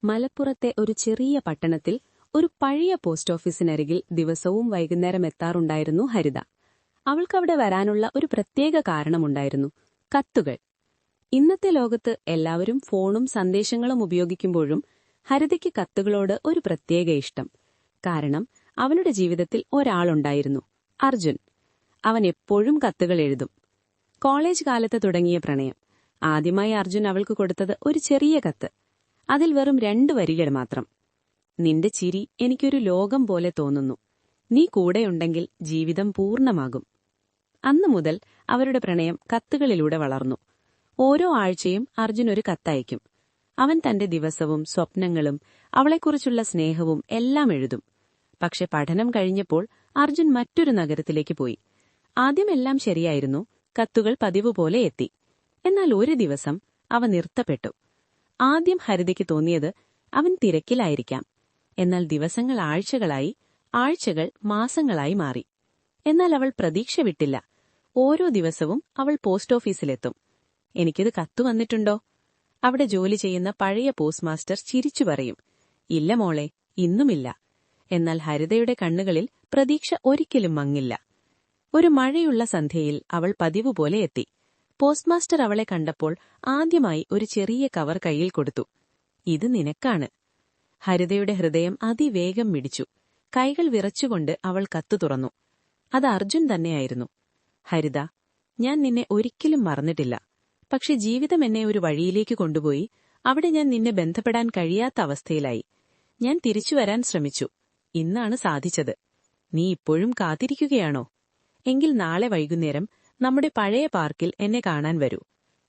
മലപ്പുറത്തെ ഒരു ചെറിയ പട്ടണത്തിൽ ഒരു പഴയ പോസ്റ്റ് ഓഫീസിനരികിൽ ദിവസവും വൈകുന്നേരം എത്താറുണ്ടായിരുന്നു ഹരിത. അവൾക്കവിടെ വരാനുള്ള ഒരു പ്രത്യേക കാരണമുണ്ടായിരുന്നു: കത്തുകൾ. ഇന്നത്തെ ലോകത്ത് എല്ലാവരും ഫോണും സന്ദേശങ്ങളും ഉപയോഗിക്കുമ്പോഴും ഹരിതയ്ക്ക് കത്തുകളോട് ഒരു പ്രത്യേക ഇഷ്ടം. കാരണം അവളുടെ ജീവിതത്തിൽ ഒരാളുണ്ടായിരുന്നു: അർജുൻ. അവൻ എപ്പോഴും കത്തുകൾ എഴുതും. കോളേജ് കാലത്ത് തുടങ്ങിയ പ്രണയം. ആദ്യമായി അർജുൻ അവൾക്ക് കൊടുത്തത് ഒരു ചെറിയ കത്ത്. അതിൽ വെറും 2 വരികൾ മാത്രം: നിന്റെ ചിരി എനിക്കൊരു ലോകം പോലെ തോന്നുന്നു. നീ കൂടെയുണ്ടെങ്കിൽ ജീവിതം പൂർണ്ണമാകും. അന്നു മുതൽ അവരുടെ പ്രണയം കത്തുകളിലൂടെ വളർന്നു. ഓരോ ആഴ്ചയും അർജുൻ ഒരു കത്തയക്കും. അവൻ തന്റെ ദിവസവും സ്വപ്നങ്ങളും അവളെക്കുറിച്ചുള്ള സ്നേഹവും എല്ലാം എഴുതും. പക്ഷെ പഠനം കഴിഞ്ഞപ്പോൾ അർജുൻ മറ്റൊരു നഗരത്തിലേക്ക് പോയി. ആദ്യമെല്ലാം ശരിയായിരുന്നു. കത്തുകൾ പതിവ് പോലെ എത്തി. എന്നാൽ ഒരു ദിവസം അവ നിർത്തപ്പെട്ടു. ആദ്യം ഹരിതയ്ക്ക് തോന്നിയത് അവൻ തിരക്കിലായിരിക്കാം. എന്നാൽ ദിവസങ്ങൾ ആഴ്ചകളായി, ആഴ്ചകൾ മാസങ്ങളായി മാറി. എന്നാൽ അവൾ പ്രതീക്ഷ വിട്ടില്ല. ഓരോ ദിവസവും അവൾ പോസ്റ്റ് ഓഫീസിലെത്തും. എനിക്കിത് കത്തു വന്നിട്ടുണ്ടോ? അവിടെ ജോലി ചെയ്യുന്ന പഴയ പോസ്റ്റ് മാസ്റ്റർ ചിരിച്ചു പറയും: ഇല്ല മോളെ, ഇന്നുമില്ല. എന്നാൽ ഹരിതയുടെ കണ്ണുകളിൽ പ്രതീക്ഷ ഒരിക്കലും മങ്ങില്ല. ഒരു മഴയുള്ള സന്ധ്യയിൽ അവൾ പതിവ് പോലെ എത്തി. പോസ്റ്റ് മാസ്റ്റർ അവളെ കണ്ടപ്പോൾ ആദ്യമായി ഒരു ചെറിയ കവർ കയ്യിൽ കൊടുത്തു. ഇത് നിനക്കാണ്. ഹരിതയുടെ ഹൃദയം അതിവേഗം മിടിച്ചു. കൈകൾ വിറച്ചുകൊണ്ട് അവൾ കത്ത് തുറന്നു. അത് അർജുൻ തന്നെയായിരുന്നു. ഹരിത, ഞാൻ നിന്നെ ഒരിക്കലും മറന്നിട്ടില്ല. പക്ഷെ ജീവിതം എന്നെ ഒരു വഴിയിലേക്ക് കൊണ്ടുപോയി. അവിടെ ഞാൻ നിന്നെ ബന്ധപ്പെടാൻ കഴിയാത്ത അവസ്ഥയിലായി. ഞാൻ തിരിച്ചുവരാൻ ശ്രമിച്ചു. ഇന്നാണ് സാധിച്ചത്. നീ ഇപ്പോഴും കാത്തിരിക്കുകയാണോ? എങ്കിൽ നാളെ വൈകുന്നേരം നമ്മുടെ പഴയ പാർക്കിൽ എന്നെ കാണാൻ വരൂ.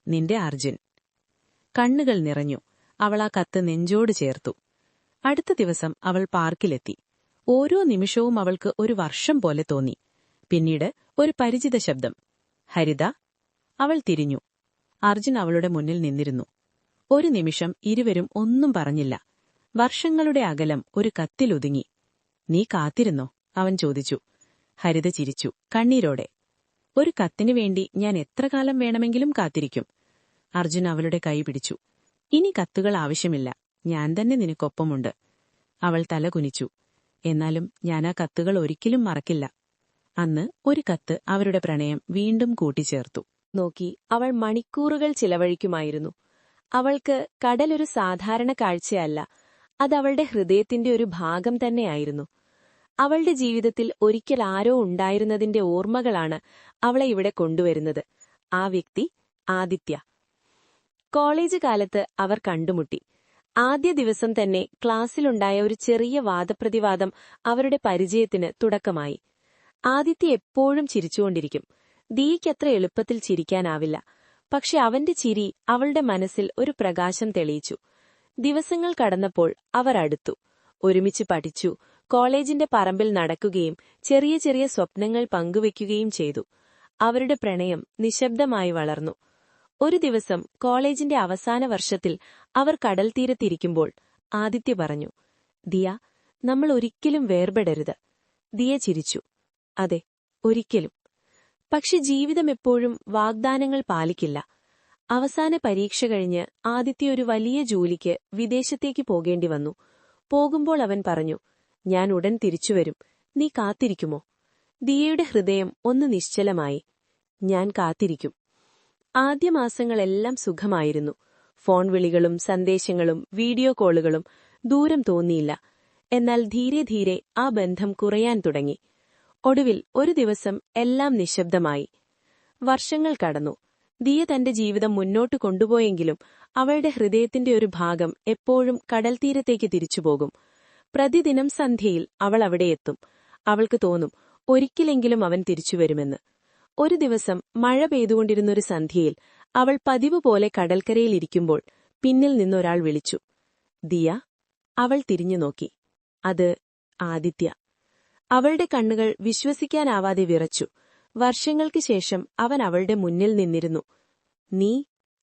നിന്റെ അർജുൻ. കണ്ണുകൾ നിറഞ്ഞു. അവൾ ആ കത്ത് നെഞ്ചോട് ചേർത്തു. അടുത്ത ദിവസം അവൾ പാർക്കിലെത്തി. ഓരോ നിമിഷവും അവൾക്ക് ഒരു വർഷം പോലെ തോന്നി. പിന്നീട് ഒരു പരിചിത ശബ്ദം: ഹരിത. അവൾ തിരിഞ്ഞു. അർജുൻ അവളുടെ മുന്നിൽ നിന്നിരുന്നു. ഒരു നിമിഷം ഇരുവരും ഒന്നും പറഞ്ഞില്ല. വർഷങ്ങളുടെ അകലം ഒരു കത്തിലൊതുങ്ങി. നീ കാത്തിരുന്നോ? അവൻ ചോദിച്ചു. ഹരിത ചിരിച്ചു, കണ്ണീരോടെ. ഒരു കത്തിനു വേണ്ടി ഞാൻ എത്ര കാലം വേണമെങ്കിലും കാത്തിരിക്കും. അർജുൻ അവളുടെ കൈ പിടിച്ചു. ഇനി കത്തുകൾ ആവശ്യമില്ല. ഞാൻ തന്നെ നിനക്കൊപ്പമുണ്ട്. അവൾ തല കുനിച്ചു. എന്നാലും ഞാൻ ആ കത്തുകൾ ഒരിക്കലും മറക്കില്ല. അന്ന് ഒരു കത്ത് അവരുടെ പ്രണയം വീണ്ടും കൂട്ടിച്ചേർത്തു. നോക്കി അവൾ മണിക്കൂറുകൾ ചിലവഴിക്കുമായിരുന്നു. അവൾക്ക് കടലൊരു സാധാരണ കാഴ്ചയല്ല, അതവളുടെ ഹൃദയത്തിന്റെ ഒരു ഭാഗം തന്നെയായിരുന്നു. അവളുടെ ജീവിതത്തിൽ ഒരിക്കൽ ആരോ ഉണ്ടായിരുന്നതിന്റെ ഓർമ്മകളാണ് അവളെ ഇവിടെ കൊണ്ടുവരുന്നത്. ആ വ്യക്തി ആദിത്യ. കോളേജ് കാലത്ത് അവർ കണ്ടുമുട്ടി. ആദ്യ ദിവസം തന്നെ ക്ലാസ്സിലുണ്ടായ ഒരു ചെറിയ വാദപ്രതിവാദം അവരുടെ പരിചയത്തിന് തുടക്കമായി. ആദിത്യ എപ്പോഴും ചിരിച്ചുകൊണ്ടിരിക്കും. ദിയയ്ക്കത്ര എളുപ്പത്തിൽ ചിരിക്കാനാവില്ല. പക്ഷെ അവന്റെ ചിരി അവളുടെ മനസ്സിൽ ഒരു പ്രകാശം തെളിയിച്ചു. ദിവസങ്ങൾ കടന്നപ്പോൾ അവർ അടുത്തു. ഒരുമിച്ച് പഠിച്ചു. കോളേജിന്റെ പറമ്പിൽ നടക്കുകയും ചെറിയ ചെറിയ സ്വപ്നങ്ങൾ പങ്കുവയ്ക്കുകയും ചെയ്തു. അവരുടെ പ്രണയം നിശബ്ദമായി വളർന്നു. ഒരു ദിവസം കോളേജിന്റെ അവസാന വർഷത്തിൽ അവർ കടൽത്തീരത്തിരിക്കുമ്പോൾ ആദിത്യ പറഞ്ഞു: ദിയ, നമ്മൾ ഒരിക്കലും വേർപെടരുത്. ദിയ ചിരിച്ചു. അതെ, ഒരിക്കലും. പക്ഷെ ജീവിതം എപ്പോഴും വാഗ്ദാനങ്ങൾ പാലിക്കില്ല. അവസാന പരീക്ഷ കഴിഞ്ഞ് ആദിത്യ ഒരു വലിയ ജോലിക്ക് വിദേശത്തേക്ക് പോകേണ്ടി വന്നു. പോകുമ്പോൾ അവൻ പറഞ്ഞു: ഞാൻ ഉടൻ തിരിച്ചുവരും. നീ കാത്തിരിക്കുമോ? ദിയയുടെ ഹൃദയം ഒന്ന് നിശ്ചലമായി. ഞാൻ കാത്തിരിക്കും. ആദ്യ മാസങ്ങളെല്ലാം സുഖമായിരുന്നു. ഫോൺ വിളികളും സന്ദേശങ്ങളും വീഡിയോ കോളുകളും. ദൂരം തോന്നിയില്ല. എന്നാൽ ധീരെ ധീരെ ആ ബന്ധം കുറയാൻ തുടങ്ങി. ഒടുവിൽ ഒരു ദിവസം എല്ലാം നിശബ്ദമായി. വർഷങ്ങൾ കടന്നു. ദിയ തന്റെ ജീവിതം മുന്നോട്ട് കൊണ്ടുപോയെങ്കിലും അവളുടെ ഹൃദയത്തിന്റെ ഒരു ഭാഗം എപ്പോഴും കടൽത്തീരത്തേക്ക് തിരിച്ചുപോകും. പ്രതിദിനം സന്ധ്യയിൽ അവൾ അവിടെയെത്തും. അവൾക്ക് തോന്നും ഒരിക്കലെങ്കിലും അവൻ തിരിച്ചുവരുമെന്ന്. ഒരു ദിവസം മഴ പെയ്തുകൊണ്ടിരുന്നൊരു സന്ധ്യയിൽ അവൾ പതിവ് പോലെ കടൽക്കരയിലിരിക്കുമ്പോൾ പിന്നിൽ നിന്നൊരാൾ വിളിച്ചു: ദിയ. അവൾ തിരിഞ്ഞു നോക്കി. അത് ആദിത്യ. അവളുടെ കണ്ണുകൾ വിശ്വസിക്കാനാവാതെ വിറച്ചു. വർഷങ്ങൾക്ക് ശേഷം അവൻ അവളുടെ മുന്നിൽ നിന്നിരുന്നു. നീ?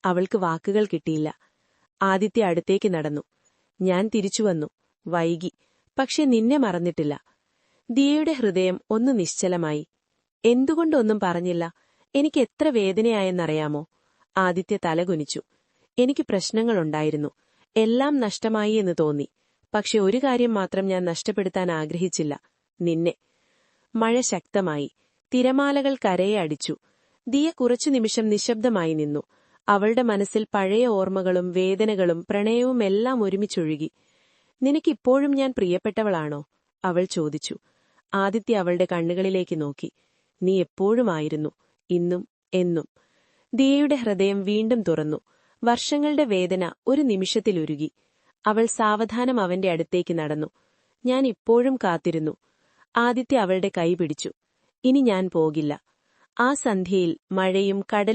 അവൾക്ക് വാക്കുകൾ കിട്ടിയില്ല. ആദിത്യ അടുത്തേക്ക് നടന്നു. ഞാൻ തിരിച്ചുവന്നു. വൈകി. പക്ഷെ നിന്നെ മറന്നിട്ടില്ല. ദിയയുടെ ഹൃദയം ഒന്ന് നിശ്ചലമായി. എന്തുകൊണ്ടൊന്നും പറഞ്ഞില്ല? എനിക്ക് എത്ര വേദനയായെന്നറിയാമോ? ആദിത്യ തലകുനിച്ചു. എനിക്ക് പ്രശ്നങ്ങളുണ്ടായിരുന്നു. എല്ലാം നഷ്ടമായി എന്ന് തോന്നി. പക്ഷെ ഒരു കാര്യം മാത്രം ഞാൻ നഷ്ടപ്പെടുത്താൻ ആഗ്രഹിച്ചില്ല, നിന്നെ. മഴ ശക്തമായി. തിരമാലകൾ കരയെ അടിച്ചു. ദിയ കുറച്ചു നിമിഷം നിശബ്ദമായി നിന്നു. അവളുടെ മനസ്സിൽ പഴയ ഓർമ്മകളും വേദനകളും പ്രണയവും എല്ലാം ഒരുമിച്ചൊഴുകി. നിനക്കിപ്പോഴും ഞാൻ പ്രിയപ്പെട്ടവളാണോ? അവൾ ചോദിച്ചു. ആദിത്യ അവളുടെ കണ്ണുകളിലേക്ക് നോക്കി. നീ എപ്പോഴുമായിരുന്നു, ഇന്നും എന്നും. ദിയയുടെ ഹൃദയം വീണ്ടും തുറന്നു. വർഷങ്ങളുടെ വേദന ഒരു നിമിഷത്തിലുരുകി. അവൾ സാവധാനം അവന്റെ അടുത്തേക്ക് നടന്നു. ഞാൻ ഇപ്പോഴും കാത്തിരുന്നു. ആദിത്യ അവളുടെ കൈ പിടിച്ചു. ഇനി ഞാൻ പോകില്ല. ആ സന്ധ്യയിൽ മഴയും കടലും